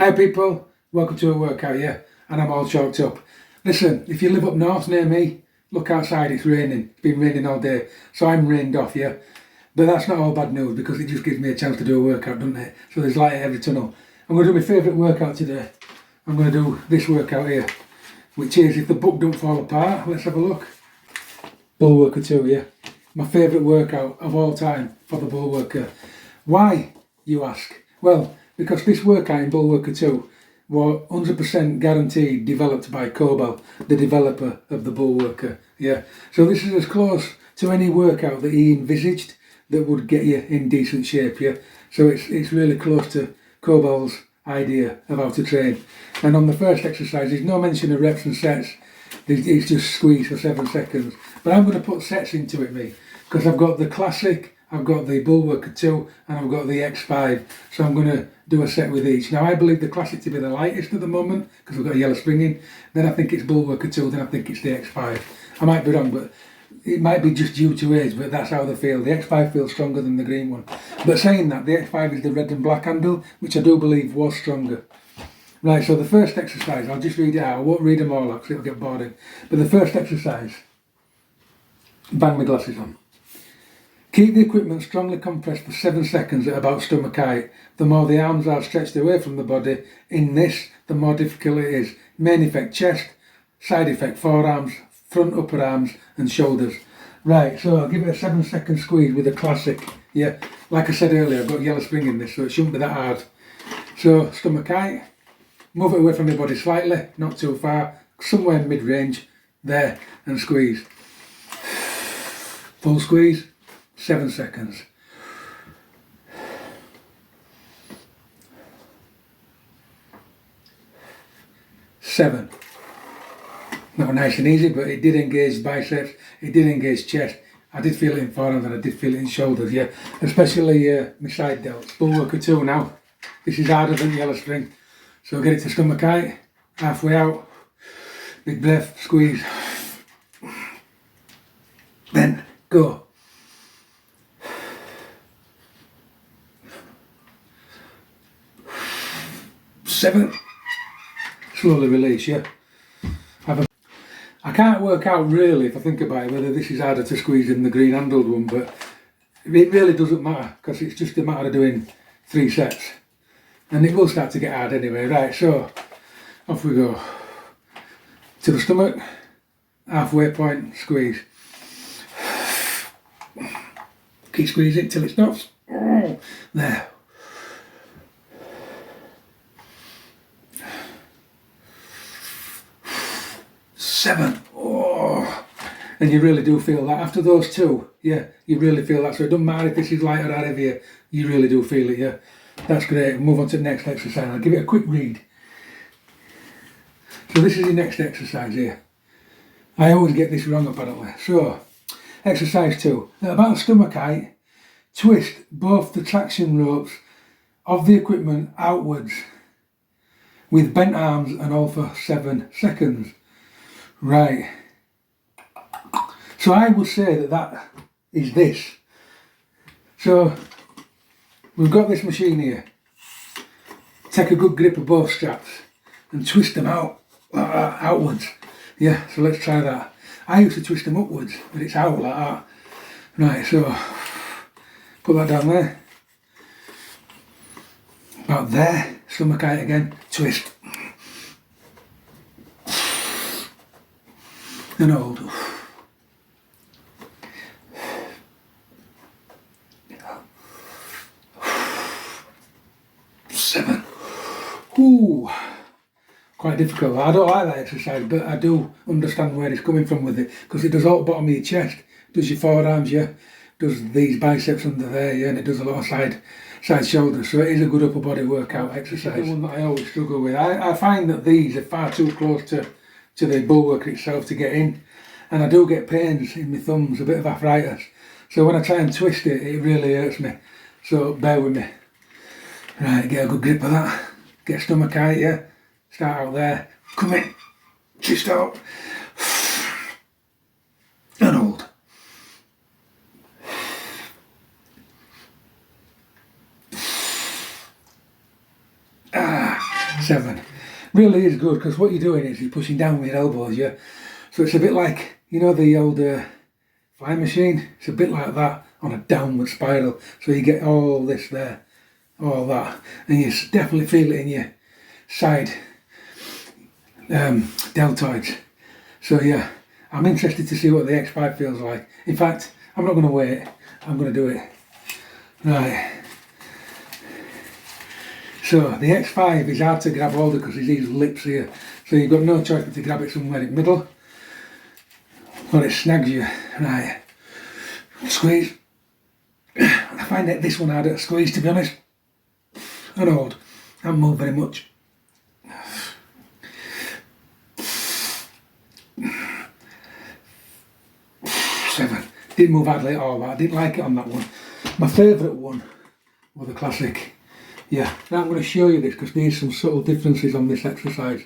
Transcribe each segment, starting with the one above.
Hi people, welcome to a workout, yeah, and I'm all choked up. Listen, if you live up north near me, look outside, it's raining. It's been raining all day, so I'm rained off, yeah. But that's not all bad news because it just gives me a chance to do a workout, doesn't it? So there's light at every tunnel. I'm going to do my favourite workout today. I'm going to do this workout here, which is, if the book don't fall apart, let's have a look. Bullworker 2, yeah. My favourite workout of all time for the bullworker. Why, you ask? Well, because this workout in Bullworker 2 was 100% guaranteed developed by Cobell, the developer of the Bullworker. Yeah, so this is as close to any workout that he envisaged that would get you in decent shape. Yeah, so it's really close to Cobell's idea of how to train. And on the first exercise, there's no mention of reps and sets. It's just squeeze for 7 seconds. But I'm going to put sets into it, me, because I've got the classic, I've got the Bullworker 2, and I've got the X5. So I'm going to do a set with each. Now I believe the classic to be the lightest at the moment because we've got a yellow spring in. Then I think it's Bullworker 2, then I think it's the X5. I might be wrong, but it might be just due to age, but that's how they feel. The X5 feels stronger than the green one. But saying that, the X5 is the red and black handle, which I do believe was stronger. Right, so the first exercise, I'll just read it out. I won't read them all out because it'll get boring. But the first exercise, bang my glasses on. Keep the equipment strongly compressed for 7 seconds at about stomach height. The more the arms are stretched away from the body, in this, the more difficult it is. Main effect chest, side effect forearms, front upper arms and shoulders. Right, so I'll give it a 7 second squeeze with a classic. Yeah, like I said earlier, I've got yellow spring in this, so it shouldn't be that hard. So stomach height, move it away from your body slightly, not too far, somewhere mid-range, there, and squeeze. Full squeeze, 7 seconds. Seven. Not nice and easy, but it did engage biceps, it did engage chest. I did feel it in forearms and I did feel it in shoulders, yeah. Especially my side delts. Bullworker 2 now. This is harder than yellow spring. So get it to stomach height, halfway out, big breath, squeeze. Then go. Seven. Slowly release, yeah. I can't work out really, if I think about it, whether this is harder to squeeze than the green handled one, but it really doesn't matter because it's just a matter of doing 3 sets. And it will start to get hard anyway. Right, so off we go. To the stomach, halfway point, squeeze. Keep squeezing till it stops. There. Seven. Oh, and you really do feel that after those 2. Yeah, you really feel that. So it doesn't matter if this is lighter or heavier, you really do feel it. Yeah, that's great. Move on to the next exercise. I'll give it a quick read. So this is the next exercise here. I always get this wrong apparently. So exercise 2. At about stomach height, twist both the traction ropes of the equipment outwards with bent arms and all for 7 seconds. Right, so I would say that is this. So we've got this machine here. Take a good grip of both straps and twist them out outwards. Yeah, so let's try that. I used to twist them upwards, but it's out like that. Right, so put that down there. About there, stomach height again, twist. And hold. 7. Ooh, quite difficult. I don't like that exercise, but I do understand where it's coming from with it because it does all the bottom of your chest, does your forearms, yeah, does these biceps under there, yeah, and it does a lot of side shoulders. So it is a good upper body workout exercise. The one that I always struggle with. I find that these are far too close to the bullworker itself to get in, and I do get pains in my thumbs, a bit of arthritis, so when I try and twist it, it really hurts me, so bear with me. Right, get a good grip of that, get stomach height, yeah, start out there, come in, twist out, and hold. 7. Really is good, because what you're doing is you're pushing down with your elbows, yeah? So it's a bit like, you know, the old fly machine? It's a bit like that on a downward spiral. So you get all this there, all that, and you definitely feel it in your side deltoids. So yeah, I'm interested to see what the X5 feels like. In fact, I'm not going to wait, I'm going to do it. Right. So the X5 is hard to grab hold of because there's these lips here. So you've got no choice but to grab it somewhere in the middle, or it snags you. Right. Squeeze. I find that this one harder to squeeze, to be honest. And hold. I haven't moved very much. Seven. Didn't move hardly at all. I didn't like it on that one. My favourite one was the classic. Yeah, now I'm going to show you this because there's some subtle differences on this exercise.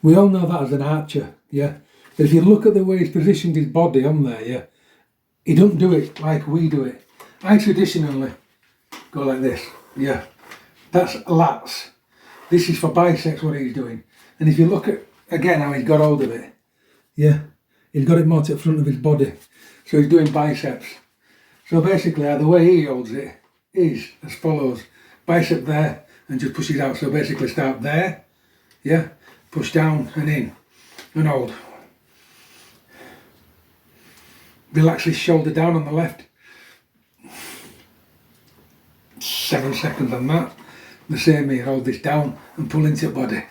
We all know that as an archer, yeah? But if you look at the way he's positioned his body on there, yeah? He doesn't do it like we do it. I traditionally go like this, yeah? That's lats. This is for biceps, what he's doing. And if you look at, again, how he's got hold of it, yeah? He's got it more to the front of his body. So he's doing biceps. So basically, the way he holds it is as follows. Bicep there and just push it out. So basically start there, yeah, push down and in and hold. Relax his shoulder down on the left. 7 seconds on that. The same here, hold this down and pull into your body.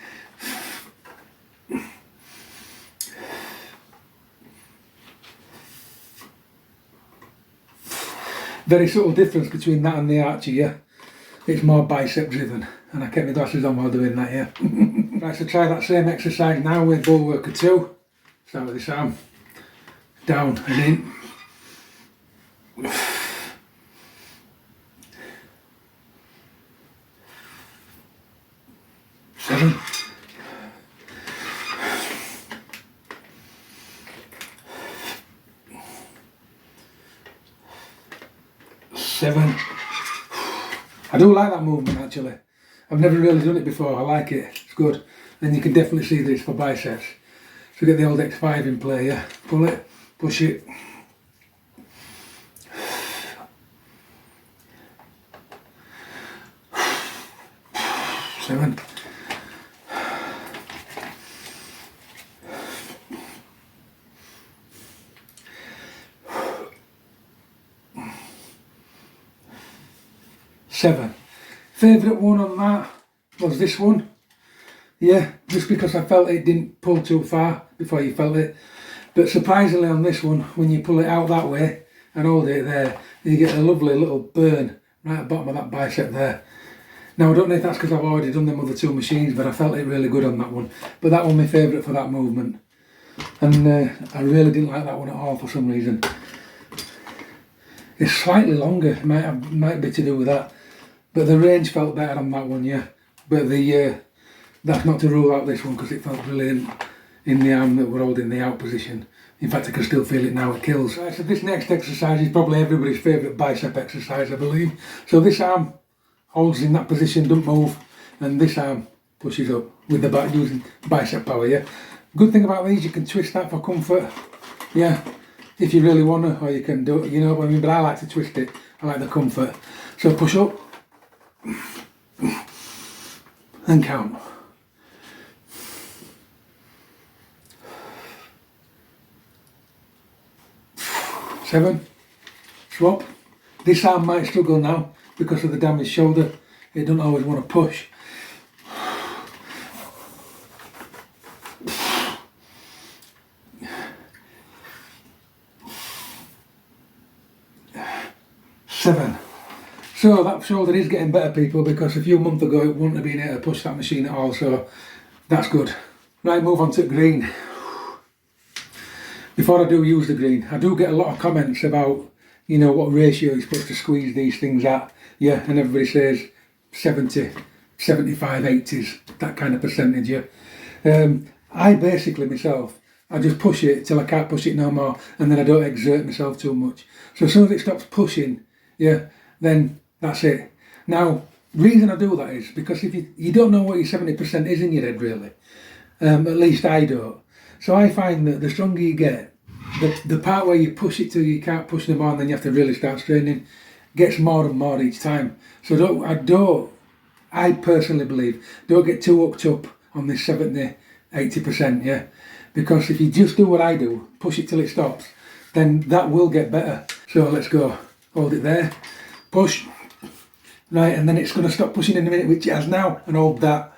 Very subtle difference between that and the archer, yeah. It's more bicep driven, and I kept my glasses on while doing that, yeah. Right, so try that same exercise now with bullworker 2. Start with this arm. Down and in. 7. 7. I do like that movement actually. I've never really done it before, I like it, it's good. And you can definitely see this for biceps. So get the old X5 in play, yeah. Pull it, push it. 7. 7. Favourite one on that was this one. Yeah, just because I felt it didn't pull too far before you felt it. But surprisingly on this one, when you pull it out that way and hold it there, you get a lovely little burn right at the bottom of that bicep there. Now I don't know if that's because I've already done them other 2 machines, but I felt it really good on that one. But that one my favourite for that movement. And I really didn't like that one at all for some reason. It's slightly longer, it might be to do with that. But the range felt better on that one, yeah. But the that's not to rule out this one because it felt brilliant in the arm that we're holding the out position. In fact, I can still feel it now, it kills. Right, so this next exercise is probably everybody's favourite bicep exercise, I believe. So this arm holds in that position, don't move, and this arm pushes up with the back using bicep power, yeah. Good thing about these, you can twist that for comfort, yeah, if you really want to, or you can do it, you know what I mean, but I like to twist it, I like the comfort. So push up, and count. 7. Swap. This arm might struggle now because of the damaged shoulder. It doesn't always want to push. 7. So that shoulder is getting better, people, because a few months ago it wouldn't have been able to push that machine at all, so that's good. Right, move on to green. Before I do use the green, I do get a lot of comments about, you know, what ratio you're supposed to squeeze these things at. Yeah, and everybody says 70, 75, 80s, that kind of percentage, yeah. I basically, myself, I just push it till I can't push it no more, and then I don't exert myself too much. So as soon as it stops pushing, yeah, then that's it. Now, The reason I do that is because if you don't know what your 70% is in your head really, at least I don't. So I find that the stronger you get, the part where you push it till you can't push no more and then you have to really start straining gets more and more each time. So I personally believe, don't get too hooked up on this 70, 80%, yeah? Because if you just do what I do, push it till it stops, then that will get better. So let's go. Hold it there, push, right, and then it's going to stop pushing in a minute, which it has now, and hold that.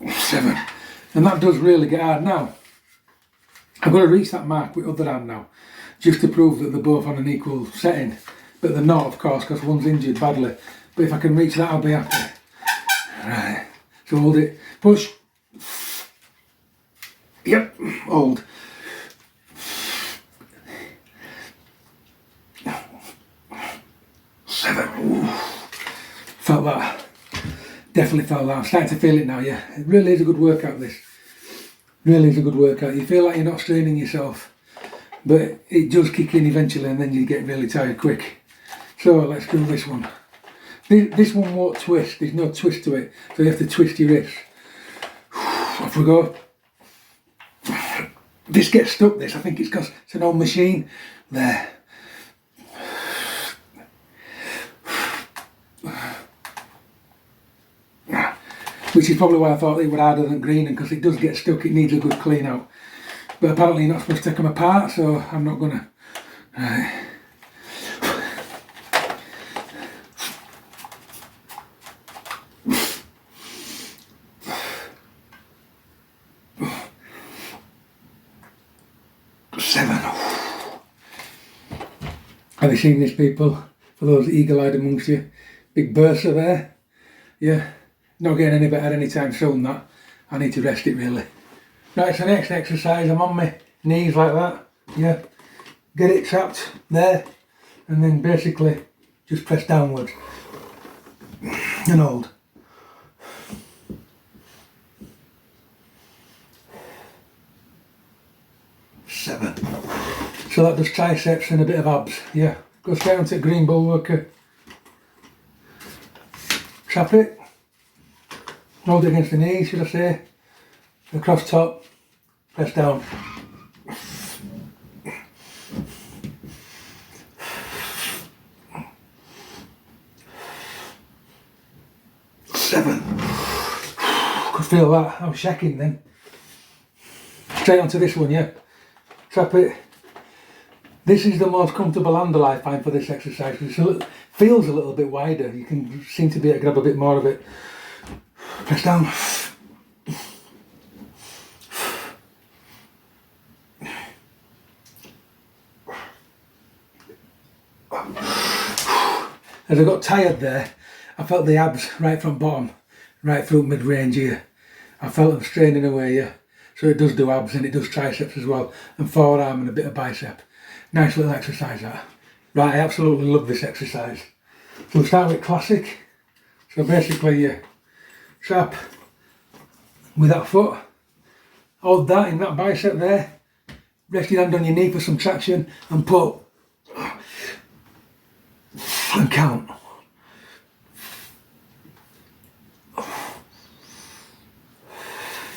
Seven. And that does really get hard now. I've got to reach that mark with other hand now, just to prove that they're both on an equal setting. But they're not, of course, because one's injured badly. But if I can reach that, I'll be happy. Right. So hold it. Push. Yep. Hold. Seven. Ooh. Felt that. Definitely felt that. I'm starting to feel it now, yeah. It really is a good workout, this. Really is a good workout. You feel like you're not straining yourself, but it does kick in eventually and then you get really tired quick. So let's do this one. This one won't twist, there's no twist to it, so you have to twist your wrist. Off we go. This gets stuck, this, I think it's because it's an old machine. There. Which is probably why I thought it was harder than greening, because it does get stuck, it needs a good clean out. But apparently you're not supposed to take them apart, so I'm not gonna. Right. Seven. Have you seen this, people? For those eagle-eyed amongst you, big burster there. Yeah. Not getting any better anytime soon, that. I need to rest it really. Right, so next exercise, I'm on my knees like that, yeah. Get it trapped there, and then basically just press downwards and hold. Seven. So that does triceps and a bit of abs, yeah. Go straight onto the green bullworker. Trap it. Hold it against the knee, should I say. Across top, press down. Seven. Could feel that, I was shaking then. Straight onto this one, yeah. Trap it. This is the most comfortable handle I find for this exercise. It feels a little bit wider. You can seem to be able to grab a bit more of it. Press down. As I got tired there, I felt the abs right from bottom, right through mid-range here. I felt them straining away, yeah. So it does do abs and it does triceps as well, and forearm and a bit of bicep. Nice little exercise that. Right, I absolutely love this exercise. So we'll start with classic. So basically you trap with that foot, hold that in that bicep there, rest your hand on your knee for some traction and pull and count.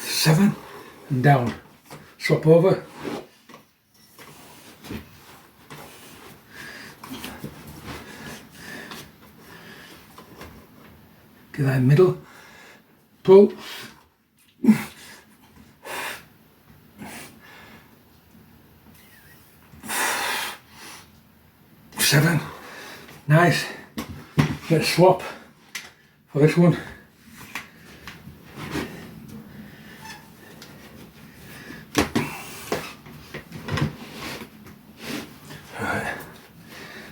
Seven and down. Swap over. Get that in middle. Pull. Seven. Nice. Let's swap for this one. Right.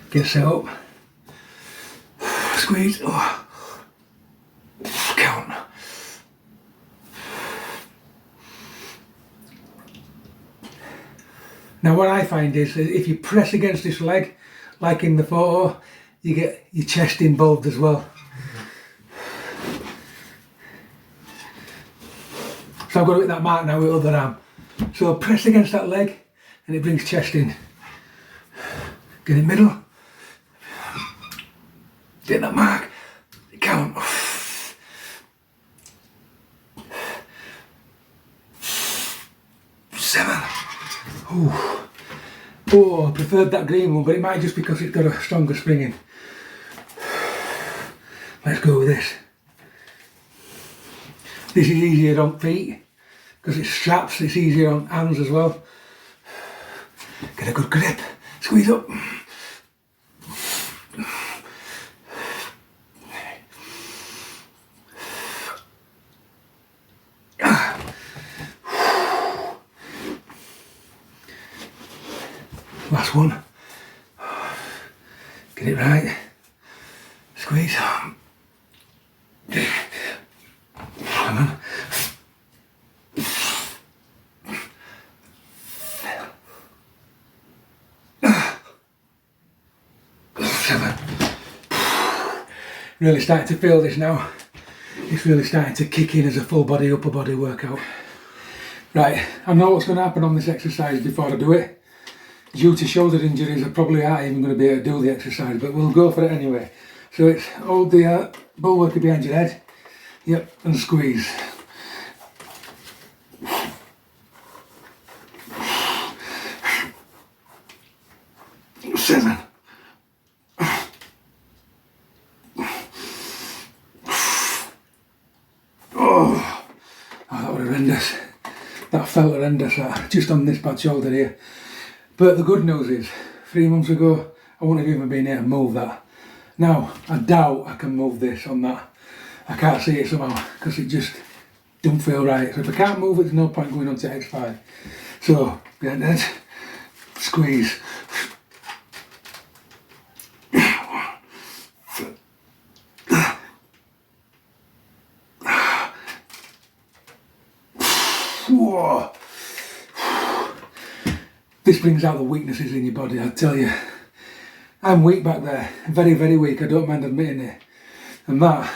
Get set up. Squeeze. Oh. Count. Now what I find is that if you press against this leg, like in the photo, you get your chest involved as well. So I've got to hit that mark now with the other arm. So press against that leg and it brings chest in. Get in the middle. Get that mark. Count. 7. Oh, I preferred that green one, but it might just because it's got a stronger spring in. Let's go with this. This is easier on feet because it's straps. It's easier on hands as well. Get a good grip. Squeeze up. Last one. Get it right. Squeeze. Come on. 7. Really starting to feel this now. It's really starting to kick in as a full body upper body workout. Right, I know what's going to happen on this exercise before I do it. Due to shoulder injuries, I probably aren't even going to be able to do the exercise, but we'll go for it anyway. So it's hold the bull worker behind your head, yep, and squeeze. Seven. Oh, that was horrendous. That felt horrendous, just on this bad shoulder here. But the good news is, 3 months ago, I wouldn't have even been able to move that. Now, I doubt I can move this on that. I can't see it somehow, because it just don't feel right. So if I can't move it, there's no point going on to X5. So, behind that, squeeze. Whoa. This brings out the weaknesses in your body, I tell you. I'm weak back there, very, very weak, I don't mind admitting it. And that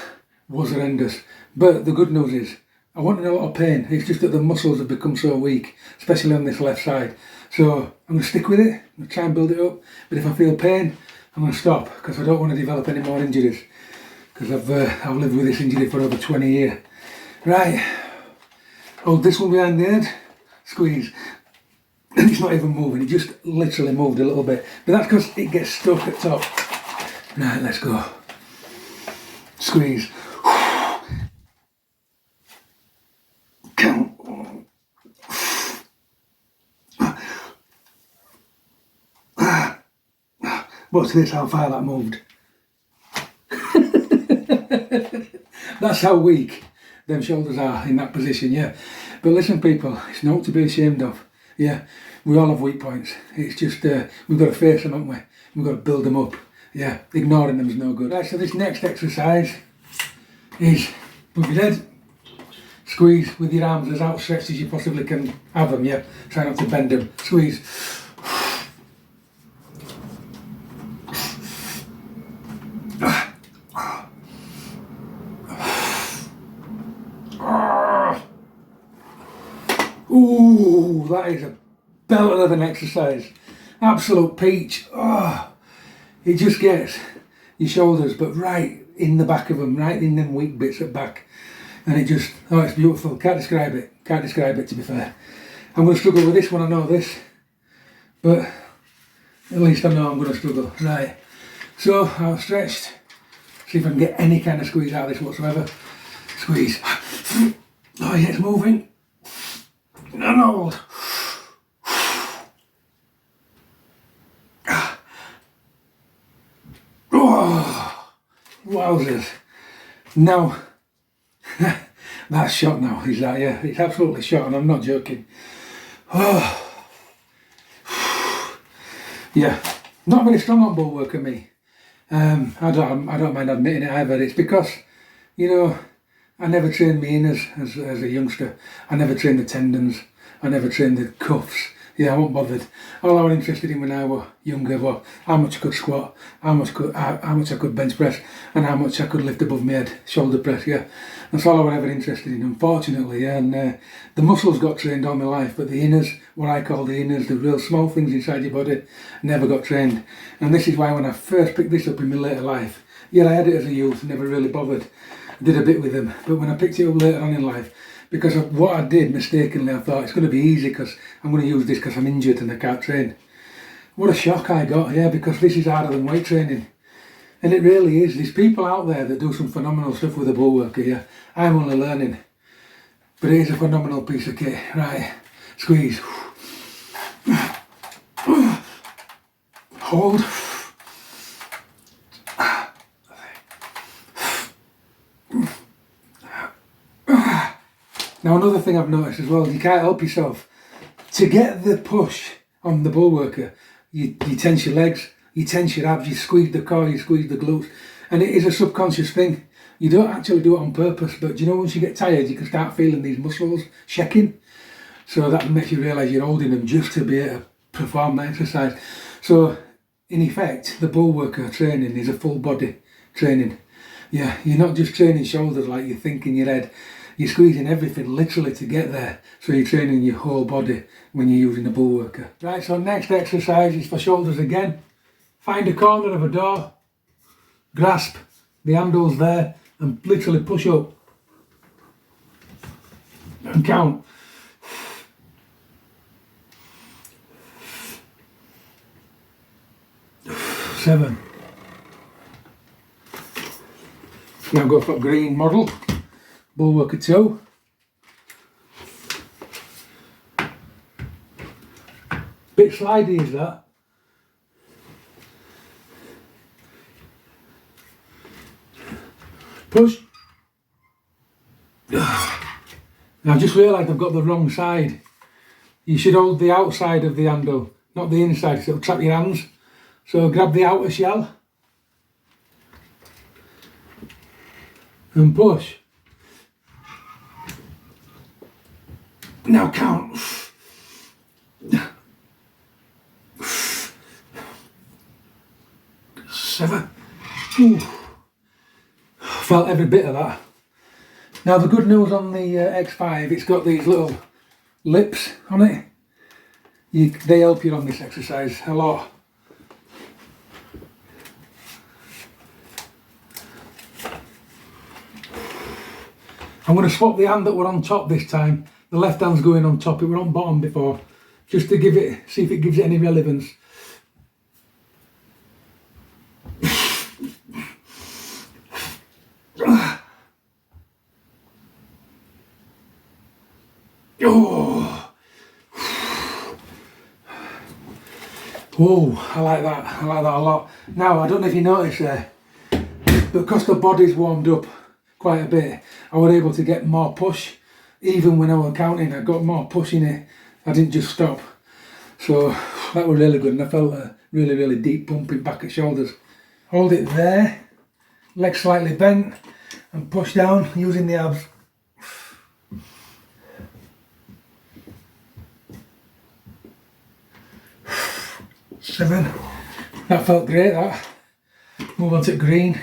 was horrendous. But the good news is, I wasn't in a lot of pain, it's just that the muscles have become so weak, especially on this left side. So I'm going to stick with it, I'm going to try and build it up. But if I feel pain, I'm going to stop, because I don't want to develop any more injuries. Because I've lived with this injury for over 20 years. Right, hold this one behind the head, squeeze. And it's not even moving, it just literally moved a little bit. But that's because it gets stuck at top. Right, let's go. Squeeze. Count. Watch this, how far that moved. That's how weak them shoulders are in that position, yeah. But listen people, it's not to be ashamed of. Yeah, we all have weak points. It's just, we've got to face them, haven't we? We've got to build them up. Yeah, ignoring them is no good. Right, so this next exercise is with your head, squeeze with your arms as outstretched as you possibly can have them, yeah. Try not to bend them. Squeeze. Ooh, that is a belter of an exercise. Absolute peach. Oh, it just gets your shoulders, but right in the back of them, right in them weak bits at back. And it just, oh, it's beautiful. Can't describe it. Can't describe it, to be fair. I'm going to struggle with this one, I know this. But at least I know I'm going to struggle. Right. So, outstretched. See if I can get any kind of squeeze out of this whatsoever. Squeeze. Oh yeah, it's moving. And hold. Oh, wowzers. Now, that's shot now, is that, yeah? It's absolutely shot and I'm not joking. Oh. Yeah, not very strong on bull worker me. I don't mind admitting it either. It's because, you know, I never trained my inners as a youngster. I never trained the tendons. I never trained the cuffs, Yeah, I wasn't bothered. All I was interested in when I was younger was how much I could squat, how much I could bench press, and how much I could lift above my head, shoulder press. Yeah, that's all I was ever interested in. Unfortunately, yeah, and the muscles got trained all my life, but the inners, what I call the inners, the real small things inside your body, never got trained. And this is why when I first picked this up in my later life, yeah, I had it as a youth, never really bothered. I did a bit with them, but when I picked it up later on in life, because of what I did mistakenly, I thought it's going to be easy because I'm going to use this because I'm injured and I can't train. What a shock I got, yeah, because this is harder than weight training. And it really is. There's people out there that do some phenomenal stuff with a bullworker, yeah. I'm only learning. But it is a phenomenal piece of kit. Right, squeeze. Hold. Now another thing I've noticed as well, you can't help yourself. To get the push on the bullworker, you tense your legs, you tense your abs, you squeeze the core, you squeeze the glutes. And it is a subconscious thing. You don't actually do it on purpose, but you know, once you get tired, you can start feeling these muscles shaking. So that makes you realise you're holding them just to be able to perform that exercise. So in effect, the bullworker training is a full body training. Yeah, you're not just training shoulders like you think in your head. You're squeezing everything literally to get there, so you're training your whole body when you're using a bullworker. Right, so next exercise is for shoulders again. Find a corner of a door, grasp the handles there and literally push up and count. Seven. Now go for green model. Bullworker 2. Bit slidey is that. Push. Now I've just realised I've got the wrong side. You should hold the outside of the handle, not the inside, so it'll trap your hands. So grab the outer shell and push. Now count. Seven. Ooh. Felt every bit of that. Now the good news on the X5, it's got these little lips on it. They help you on this exercise a lot. I'm going to swap the hand that were on top this time. The left hand's going on top, it were on bottom before, just to give it, see if it gives it any relevance. Oh, whoa, I like that a lot. Now, I don't know if you noticed there, but because the body's warmed up quite a bit, I was able to get more push. Even when I was counting, I got more push in it. I didn't just stop. So that was really good, and I felt a really deep pumping back at shoulders. Hold it there, legs slightly bent, and push down using the abs. Seven. That felt great, that. Move on to green.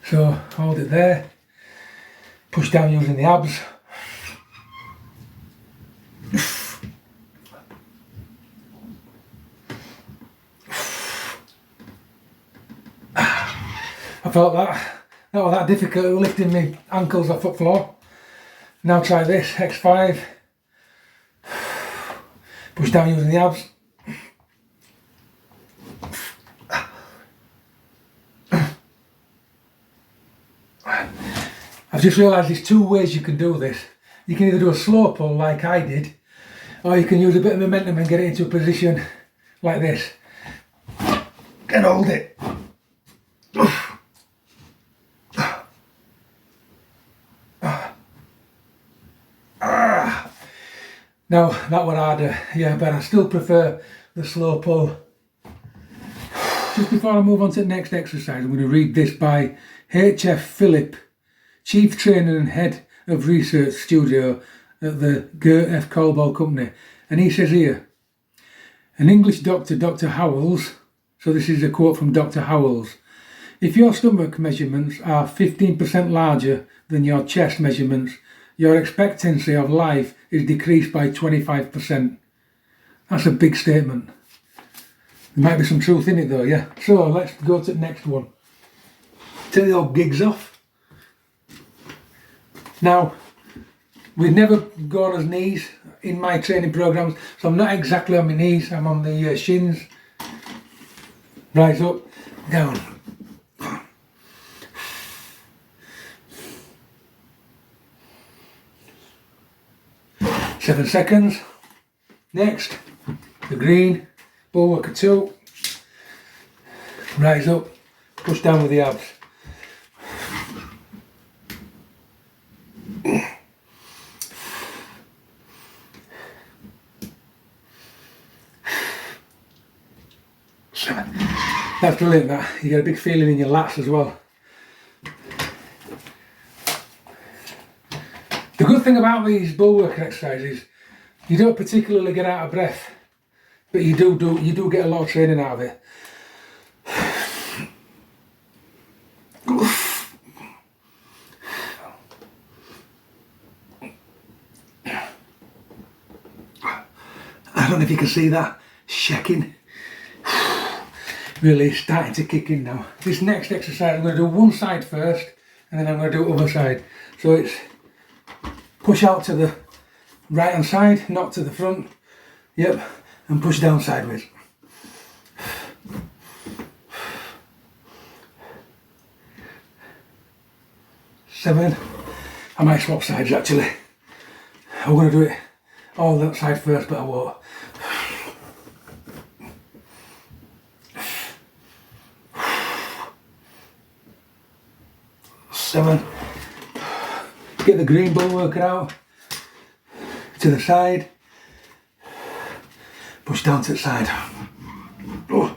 So hold it there. Push down using the abs. I felt that. Not was that difficult lifting my ankles off the floor. Now try this, X5. Push down using the abs. I've just realised there's two ways you can do this. You can either do a slow pull like I did, or you can use a bit of momentum and get it into a position like this and hold it. Now that was harder, yeah, but I still prefer the slow pull. Just before I move on to the next exercise, I'm going to read this by H.F. Phillip, Chief Trainer and Head of Research Studio at the Gert F. Colbow Company, and he says here, an English doctor, Dr. Howells, so this is a quote from Dr. Howells, if your stomach measurements are 15% larger than your chest measurements, your expectancy of life is decreased by 25%. That's a big statement. There might be some truth in it though, yeah. So let's go to the next one. Take the old gigs off. Now, we've never gone as knees in my training programs, so I'm not exactly on my knees, I'm on the shins. Rise up, down. 7 seconds. Next, the green, bullworker 2. Rise up, push down with the abs. That's brilliant, that. You get a big feeling in your lats as well. The good thing about these bullworker exercises, you don't particularly get out of breath, but you do get a lot of training out of it. I don't know if you can see that shaking. Really starting to kick in now. This next exercise, I'm going to do one side first, and then I'm going to do other side. So it's push out to the right hand side, not to the front. Yep, and push down sideways. Seven. I might swap sides actually. I'm going to do it all that side first, but I won't. 7. Get the green bullworker out to the side, push down to the side. Oh.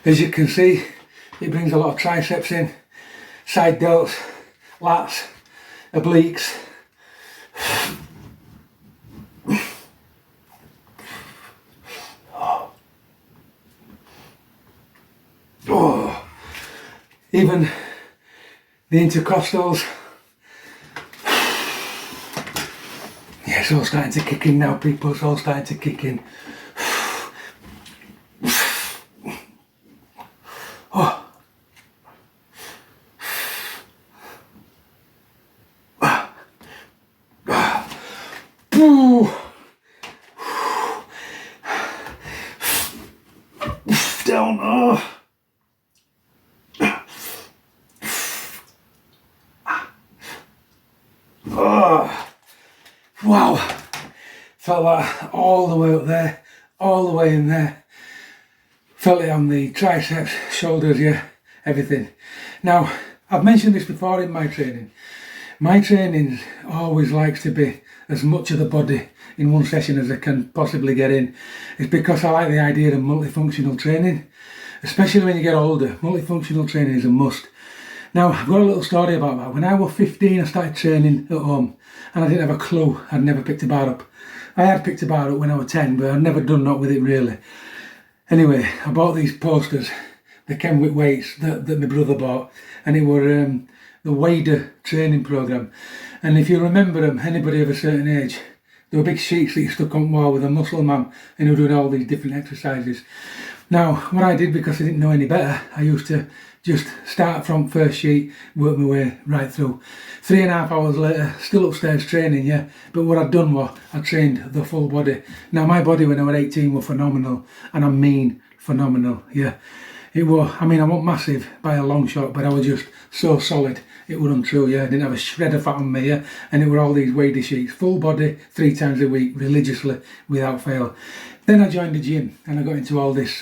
As you can see, it brings a lot of triceps in, side delts, lats, obliques. Oh, even the intercostals. Yeah, it's all starting to kick in now, people. It's all starting to kick in. Oh. Down. Oh. Oh, wow, felt that all the way up there, all the way in there. Felt it on the triceps, shoulders, yeah, everything. Now, I've mentioned this before in my training. My training always likes to be as much of the body in one session as I can possibly get in. It's because I like the idea of multifunctional training, especially when you get older. Multifunctional training is a must. Now, I've got a little story about that. When I was 15, I started training at home and I didn't have a clue. I'd never picked a bar up. I had picked a bar up when I was 10, but I'd never done that with it really. Anyway, I bought these posters, the Kenwick weights that my brother bought, and it were the Wader training programme. And if you remember them, anybody of a certain age, there were big sheets that you stuck on the wall with a muscle man and he was doing all these different exercises. Now, what I did, because I didn't know any better, I used to just start from first sheet, work my way right through. 3.5 hours later, still upstairs training, yeah. But what I'd done was, I trained the full body. Now, my body when I was 18 was phenomenal, and I mean phenomenal, yeah. It was, I mean, I wasn't massive by a long shot, but I was just so solid. It was untrue, yeah. I didn't have a shred of fat on me, yeah. And it were all these Wader sheets, full body, 3 times a week, religiously, without fail. Then I joined the gym and I got into all this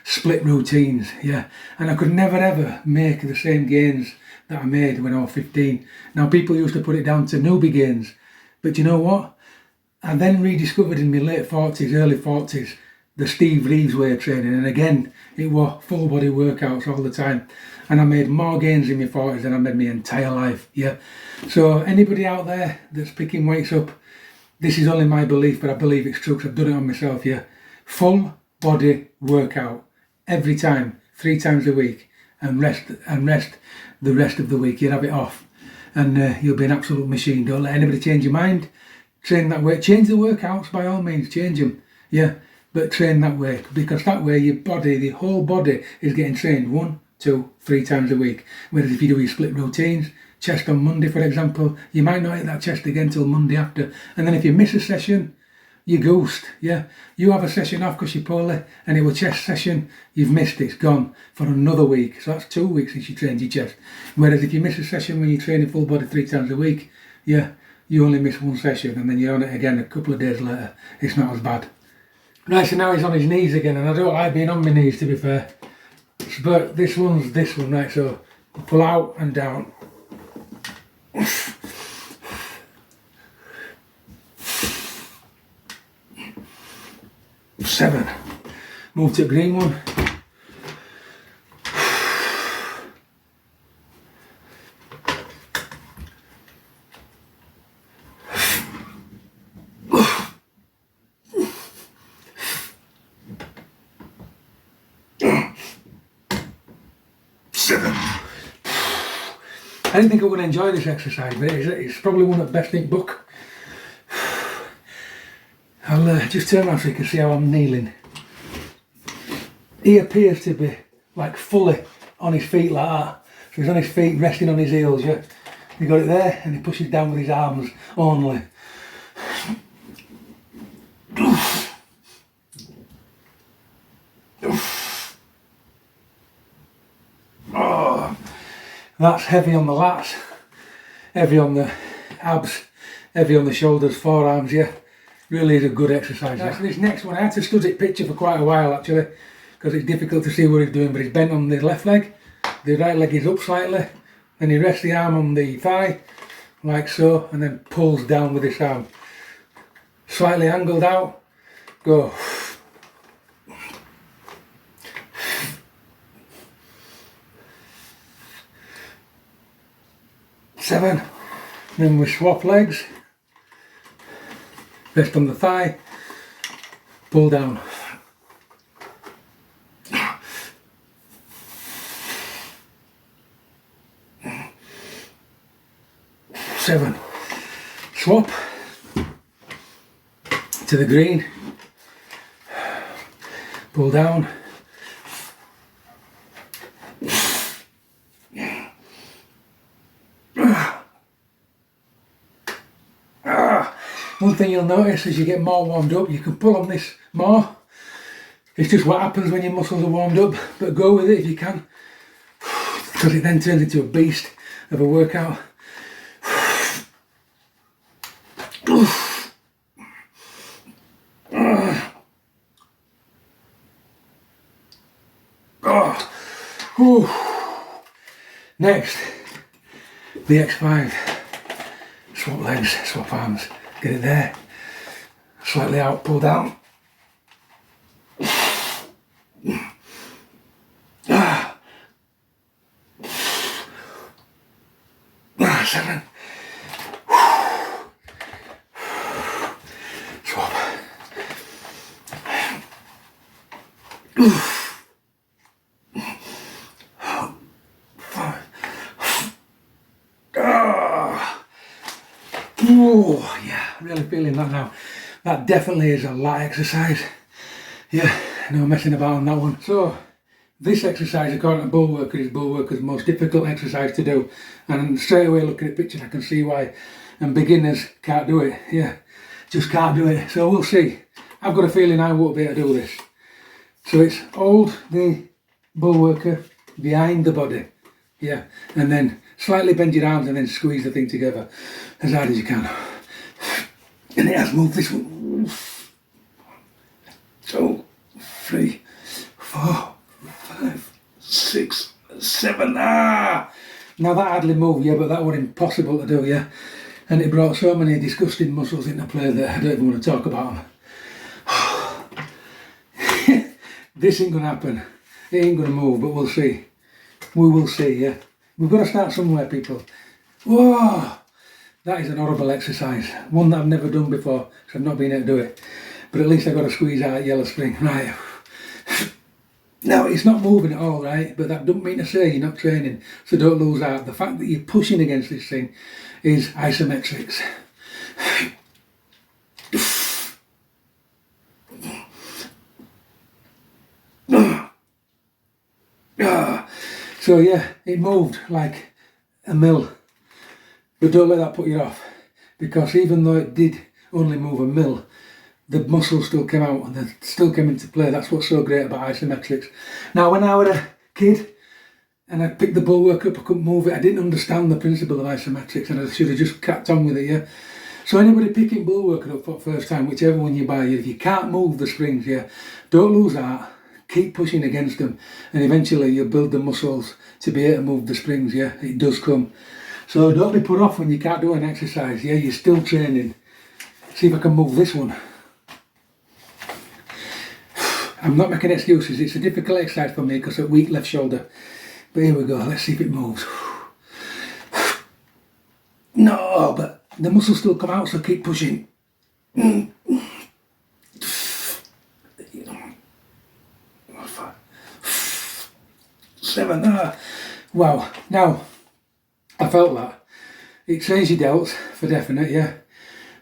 split routines, yeah. And I could never ever make the same gains that I made when I was 15. Now, people used to put it down to newbie gains, but you know what? I then rediscovered in my late 40s, early 40s, the Steve Reeves way of training, and again it was full body workouts all the time, and I made more gains in my 40s than I made my entire life. Yeah, so anybody out there that's picking weights up, this is only my belief, but I believe it's true because I've done it on myself. Yeah, full body workout every time, 3 times a week, and rest the rest of the week. You'll have it off, and you'll be an absolute machine. Don't let anybody change your mind. Train that way. Change the workouts by all means. Change them. Yeah, but train that way, because that way your body, the whole body, is getting trained 1, 2, 3 times a week. Whereas if you do your split routines, chest on Monday for example, you might not hit that chest again till Monday after, and then if you miss a session, you're ghost. Yeah, you have a session off because you're poorly, and it was chest session, you've missed it, it's gone for another week. So that's 2 weeks since you trained your chest. Whereas if you miss a session when you're training full body 3 times a week, yeah, you only miss 1 session, and then you're on it again a couple of days later. It's not as bad. Right, so now he's on his knees again, and I don't like being on my knees, to be fair. But this one, right, so pull out and down. 7. Move to the green one. 7. I didn't think I would enjoy this exercise, but it's probably one of the best in the book. I'll just turn around so you can see how I'm kneeling. He appears to be like fully on his feet like that. So he's on his feet resting on his heels, yeah. He got it there and he pushes down with his arms only. Oh, that's heavy on the lats, heavy on the abs, heavy on the shoulders, forearms, yeah. Really is a good exercise. Right, so this next one, I had to study picture for quite a while actually, because it's difficult to see what he's doing, but he's bent on the left leg, the right leg is up slightly, then he rests the arm on the thigh, like so, and then pulls down with his arm. Slightly angled out, go. Seven. Then we swap legs. Rest on the thigh, pull down. 7. Swap to the green, pull down. One thing you'll notice as you get more warmed up, you can pull on this more. It's just what happens when your muscles are warmed up, but go with it if you can, because it then turns into a beast of a workout. Next, the X5. Swap legs, swap arms. Get it there, slightly out, pull down. 7. Swap. 5. Oh yeah, really feeling that now. That definitely is a lat exercise. Yeah, no messing about on that one. So this exercise, according to bullworker, is bullworker's most difficult exercise to do, and straight away looking at the picture I can see why, and beginners can't do it. Yeah, just can't do it. So we'll see. I've got a feeling I won't be able to do this. So it's hold the bullworker behind the body, yeah, and then slightly bend your arms and then squeeze the thing together as hard as you can. And it has moved this one. 2, 3, 4, 5, 6, 7. Now that hardly moved, yeah, but that was impossible to do, yeah. And it brought so many disgusting muscles into play that I don't even want to talk about them. This ain't going to happen. It ain't going to move, but we'll see. We will see, yeah. We've got to start somewhere, people. Whoa! That is an horrible exercise. One that I've never done before, so I've not been able to do it. But at least I've got to squeeze out yellow spring. Right. Now, it's not moving at all, right? But that doesn't mean to say you're not training. So don't lose out. The fact that you're pushing against this thing is isometrics. So yeah, it moved like a mill. But don't let that put you off. Because even though it did only move a mill, the muscles still came out and they still came into play. That's what's so great about isometrics. Now, when I was a kid and I picked the bullworker up, I couldn't move it. I didn't understand the principle of isometrics and I should have just cracked on with it, yeah. So anybody picking bullworker up for the first time, whichever one you buy, if you can't move the springs, yeah, don't lose heart. Keep pushing against them and eventually you'll build the muscles to be able to move the springs, yeah. It does come. So don't be put off when you can't do an exercise, yeah. You're still training. See if I can move this one. I'm not making excuses, it's a difficult exercise for me because of weak left shoulder. But here we go, let's see if it moves. No, but the muscles still come out, so keep pushing. 7, wow. Now, I felt that. It trains your delts, for definite, yeah.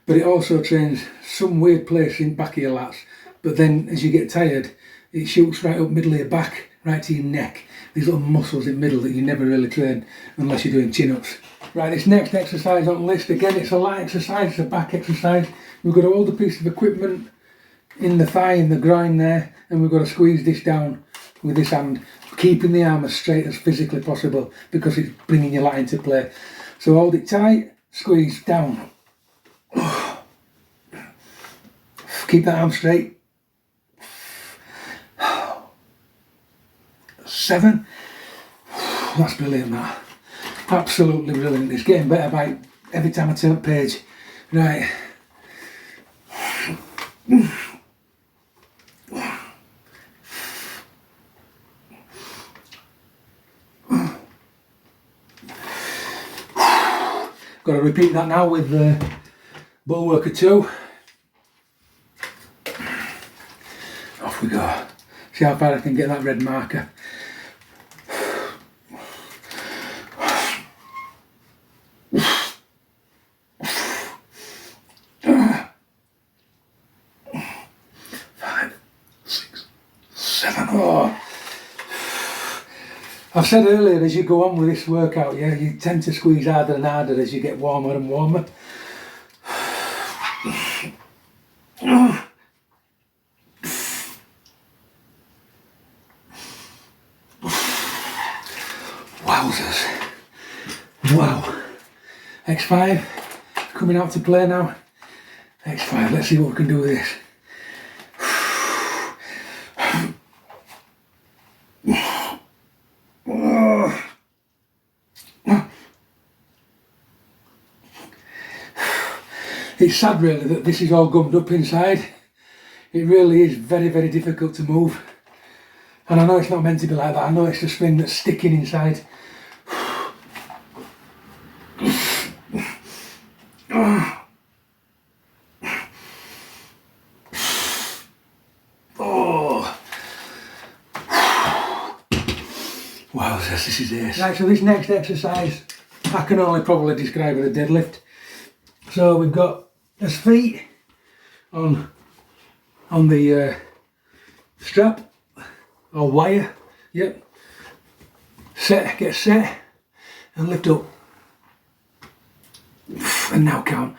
But it also trains some weird place in back of your lats. But then as you get tired, it shoots right up middle of your back, right to your neck. These little muscles in middle that you never really train unless you're doing chin-ups. Right, this next exercise on the list, again, it's a light exercise, it's a back exercise. We've got to hold a piece of equipment in the thigh, in the groin there, and we've got to squeeze this down with this hand, keeping the arm as straight as physically possible because it's bringing your lat into play. So hold it tight, squeeze down. Keep that arm straight. 7. That's brilliant, that. Absolutely brilliant. It's getting better by every time I turn the page. Right. Got to repeat that now with the bullworker 2. Off we go. See how far I can get that red marker. I've said earlier, as you go on with this workout, yeah, you tend to squeeze harder and harder as you get warmer and warmer. Wowzers. Wow. X5 coming out to play now. X5, let's see what we can do with this. It's sad really that this is all gummed up inside. It really is very, very difficult to move. And I know it's not meant to be like that. I know it's the spring that's sticking inside. Oh. Wow, this is ace. Right, so this next exercise, I can only probably describe it as a deadlift. So we've got his feet on the strap or wire, yep. Get set and lift up. And now count.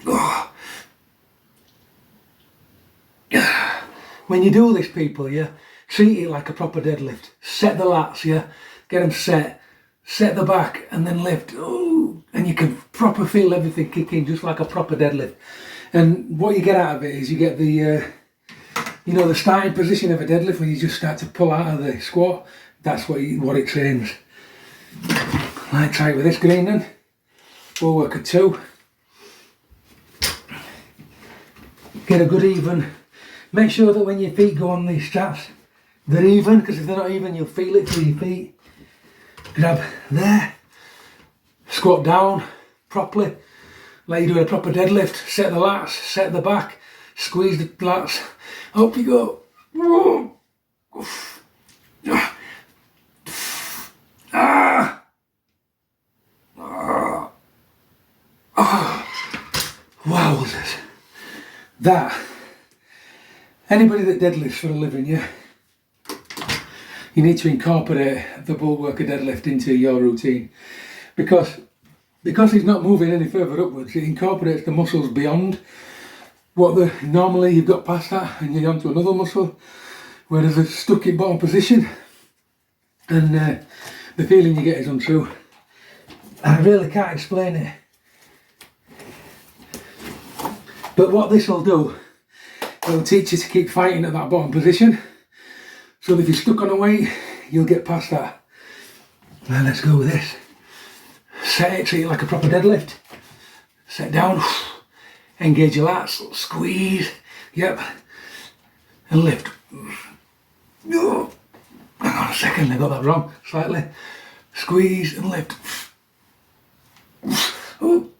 Oh. When you do this, people, yeah, treat it like a proper deadlift. Set the lats, yeah, get them set the back and then lift. Oh, and you can proper feel everything kick in just like a proper deadlift. And what you get out of it is you get the you know, the starting position of a deadlift when you just start to pull out of the squat. That's what it trains. Let's try it with this green then. Bullworker 2. Get a good even Make sure that when your feet go on these straps, they're even, because if they're not even, you'll feel it through your feet. Grab there, squat down properly, like you're doing a proper deadlift. Set the lats, set the back, squeeze the lats, up you go. Wowzers. That, anybody that deadlifts for a living, yeah, you need to incorporate the bullworker deadlift into your routine, because he's not moving any further upwards. It incorporates the muscles beyond what normally you've got past that, and you're onto another muscle, whereas it's stuck in bottom position, and the feeling you get is untrue. I really can't explain it. But what this will do, it'll teach you to keep fighting at that bottom position. So if you're stuck on a weight, you'll get past that. Now let's go with this. Set it, treat it like a proper deadlift. Set down, engage your lats, squeeze, yep, and lift. Hang on a second, I got that wrong slightly. Squeeze and lift. Oh.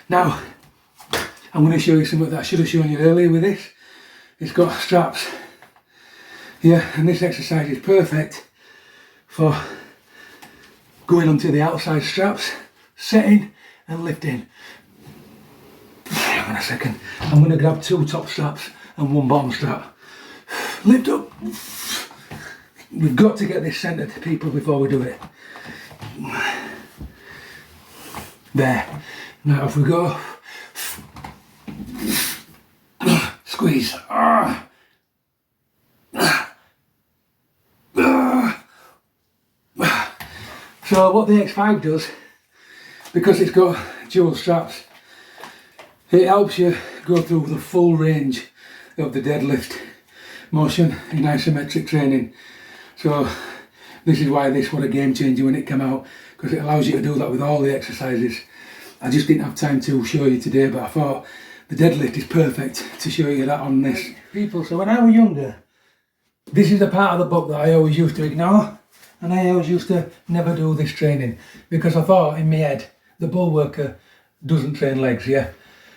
Now, I'm going to show you something that I should have shown you earlier with this. It's got straps. Yeah, and this exercise is perfect for going onto the outside straps, setting and lifting. Hang on a second. I'm going to grab 2 top straps and 1 bottom strap. Lift up. We've got to get this centered, people, before we do it. There. Now off we go. Squeeze. So what the X5 does, because it's got dual straps, it helps you go through the full range of the deadlift motion in isometric training. So this is why this was a game changer when it came out, because it allows you to do that with all the exercises. I just didn't have time to show you today, but I thought the deadlift is perfect to show you that on this. People, so when I was younger, this is the part of the book that I always used to ignore, and I always used to never do this training, because I thought in my head, the bullworker doesn't train legs, yeah?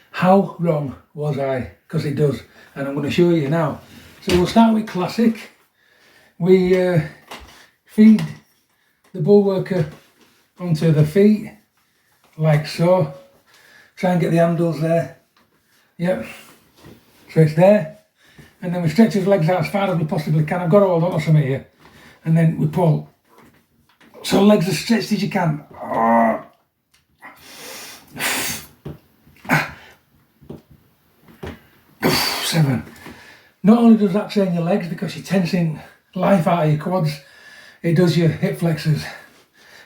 How wrong was I? Because it does, and I'm going to show you now. So we'll start with classic. We feed the bullworker onto the feet, like so. Try and get the handles there. Yep. So it's there. And then we stretch his legs out as far as we possibly can. I've got to hold on to something here. And then we pull. So legs as stretched as you can. 7. Not only does that train your legs because you're tensing life out of your quads, it does your hip flexors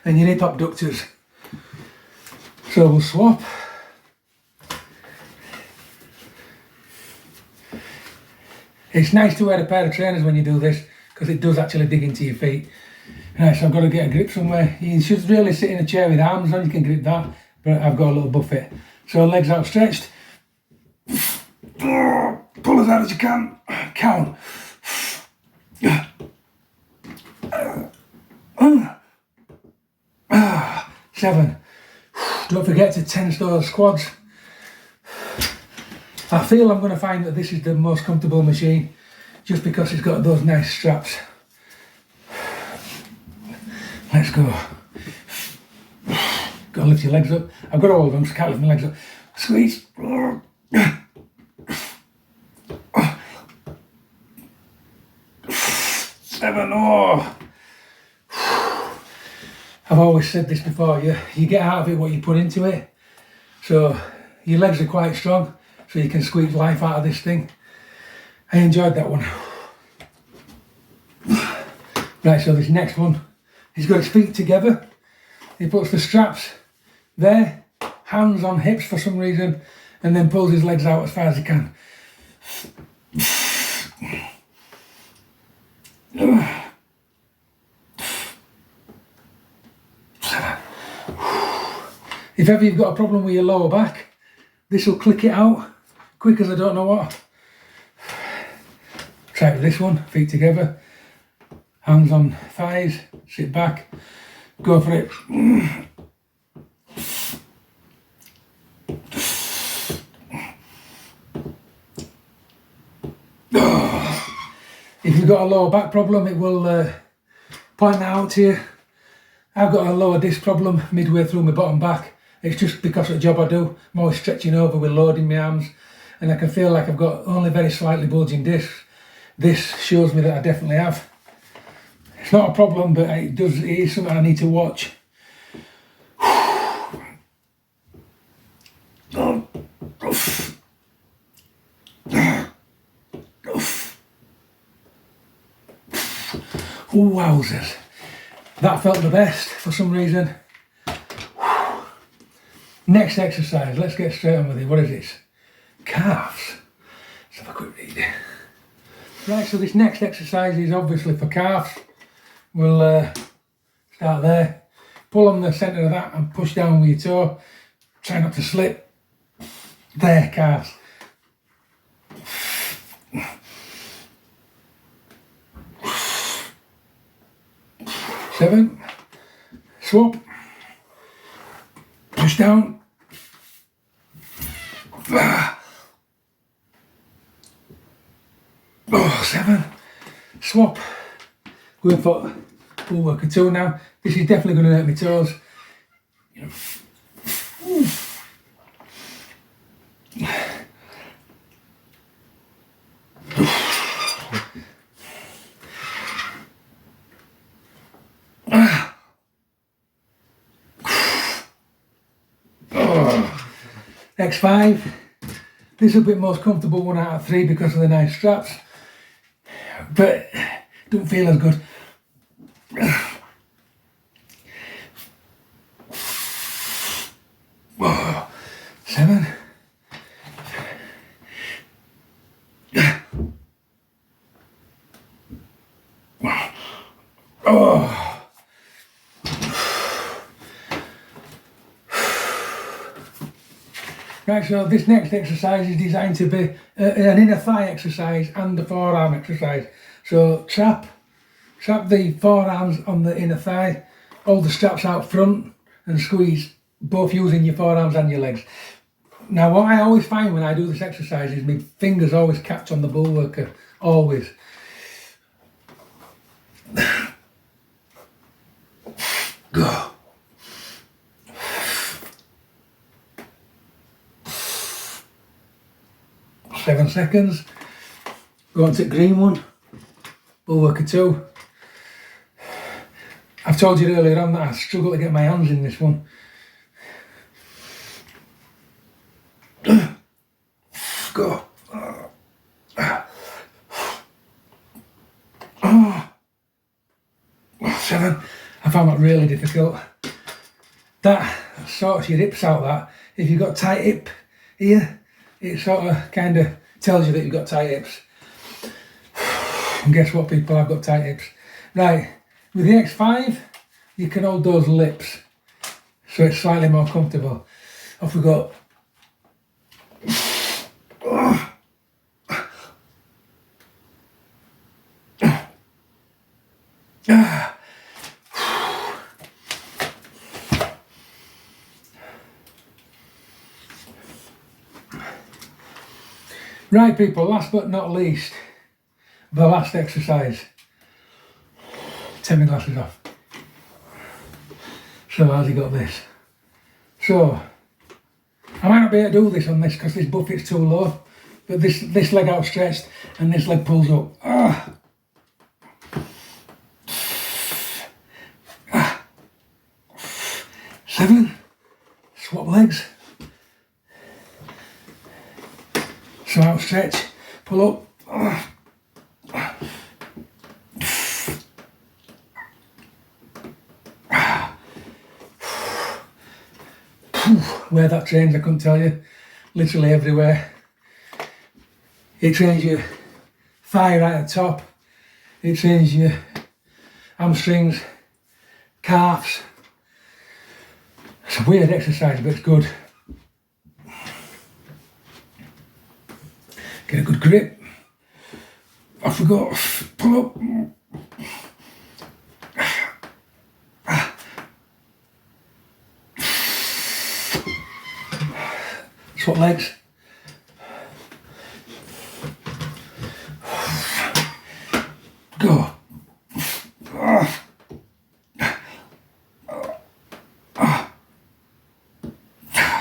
and your hip abductors. So we'll swap. It's nice to wear a pair of trainers when you do this, because it does actually dig into your feet. Right, so I've got to get a grip somewhere. You should really sit in a chair with arms on, you can grip that, but I've got a little buffet. So legs outstretched. Pull as hard as you can. Count. 7. Don't forget to tense those quads. I feel I'm going to find that this is the most comfortable machine, just because it's got those nice straps. Let's go. Got to lift your legs up. I've got all of them, so I can't lift my legs up. Squeeze. 7. Oh. I've always said this before, you get out of it what you put into it. So your legs are quite strong, so you can squeeze life out of this thing. I enjoyed that one. Right, so this next one, he's got his feet together. He puts the straps there, hands on hips for some reason, and then pulls his legs out as far as he can. 7. If ever you've got a problem with your lower back, this will click it out quick as I don't know what. Try it with this one, feet together, hands on thighs, sit back, go for it. If you've got a lower back problem, it will point that out to you. I've got a lower disc problem midway through my bottom back. It's just because of the job I do. I'm always stretching over with loading my arms, and I can feel like I've got only very slightly bulging discs. This shows me that I definitely have. It's not a problem, but it is something I need to watch. Oh, wowzers. That felt the best for some reason. Next exercise, let's get straight on with it. What is this? Calves. Let's have a quick read. Right, so this next exercise is obviously for calves. We'll start there. Pull on the centre of that and push down with your toe. Try not to slip. There, calves. Seven. Swap. Push down. Oh, 7. Swap. Going for bullworker 2 now. This is definitely going to hurt my toes. X5. This will be the most comfortable one out of 3 because of the nice straps, but don't feel as good. Oh, 7. Oh. Right, so this next exercise is designed to be an inner thigh exercise and a forearm exercise. So trap the forearms on the inner thigh, hold the straps out front and squeeze, both using your forearms and your legs. Now what I always find when I do this exercise is my fingers always catch on the bullworker, always. Go. 7 seconds. Go on to the green one. Bullworker 2. I've told you earlier on that I struggle to get my hands in this one. Go. Oh. 7. I found that really difficult. That sorts your hips out, that. If you've got tight hip here, it sort of kind of tells you that you've got tight hips. And guess what, people, I've got tight hips. Right, with the X5, you can hold those lips, so it's slightly more comfortable. Off we go. Right, people, last but not least, the last exercise. Take my glasses off. So how's he got this? So, I might not be able to do this on this because this buffet's too low, but this leg outstretched and this leg pulls up. Ah. Ah. 7. Swap legs. So outstretch, pull up. Where that trains, I couldn't tell you. Literally everywhere. It trains your thigh right at the top. It trains your hamstrings, calves. It's a weird exercise, but it's good. Get a good grip. Off we go. Pull up. Swap legs. Go.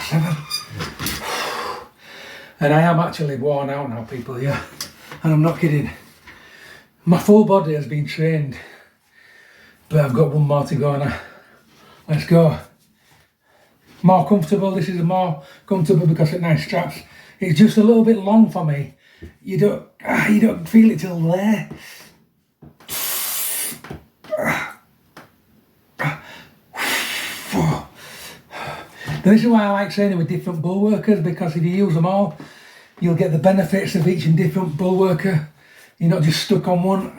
7. And I am actually worn out now, people, yeah. And I'm not kidding. My full body has been trained, but I've got one more to go now. Let's go. More comfortable. This is more comfortable because it's nice straps. It's just a little bit long for me. You don't feel it till there. Now, this is why I like training with different bull workers, because if you use them all, you'll get the benefits of each and different bull worker. You're not just stuck on one.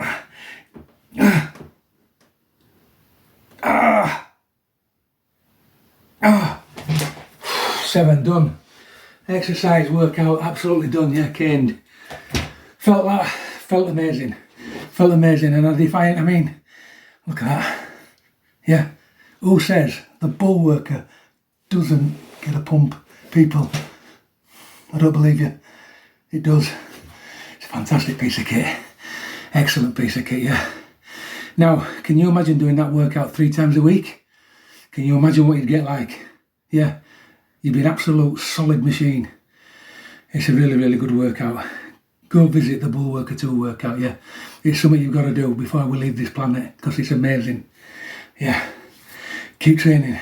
7 done. Exercise, workout, absolutely done, yeah, caned. Felt amazing. Felt amazing, and I mean, look at that. Yeah, who says the bull worker doesn't get a pump? People, I don't believe you. It does. It's a fantastic piece of kit. Excellent piece of kit, yeah. Now, can you imagine doing that workout 3 times a week? Can you imagine what you'd get like? Yeah, you'd be an absolute solid machine. It's a really, really good workout. Go visit the Bullworker 2 workout, yeah. It's something you've got to do before we leave this planet, because it's amazing. Yeah, keep training.